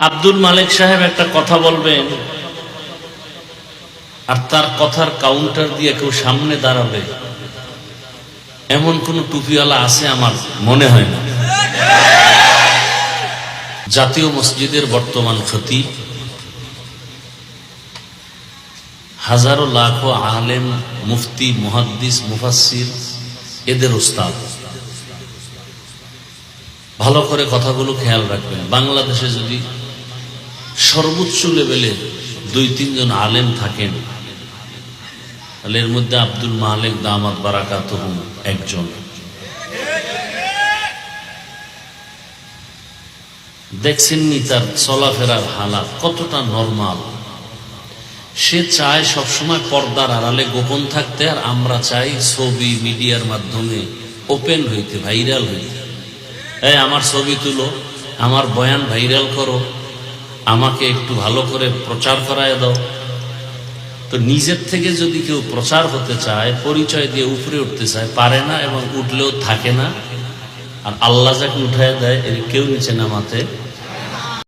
আব্দুল মালিক সাহেব একটা কথা বলবেন, আর তার কথার কাউন্টার দিয়ে কেউ সামনে দাঁড়াবে, এমন কোন টুপিওয়ালা আছে আমার মনে হয় না। জাতীয় মসজিদের বর্তমান খতিব, হাজারো লাখো আলেম, মুফতি, মুহাদ্দিস, মুফাসসির, এদের উস্তাদ। ভালো করে কথাগুলো খেয়াল রাখবেন। বাংলাদেশে যদি সর্বোচ্চ লেভেলে 2-3 জন আলেম থাকেন, তাহলে এর মধ্যে আব্দুল মালিক দামাত বারাকাতুহু একজন। দেখছেননি তার চলাফেরার হালাত কতটা নরমাল। সে চায় সবসময় পর্দার আড়ালে গোপন থাকতে, আর আমরা চাই ছবি মিডিয়ার মাধ্যমে ওপেন হইতে, ভাইরাল হইতে। আমার ছবি তুলো, আমার বয়ান ভাইরাল করো, আমাকে একটু ভালো করে প্রচার করায় দাও। তো নিজের থেকে যদি কেউ প্রচার হতে চায়, পরিচয় দিয়ে উপরে উঠতে চায়, পারে না, এবং উঠলেও থাকে না। আর আল্লাহ যাকে উঠায় দেয়, এর কেউ নিচে নামাতে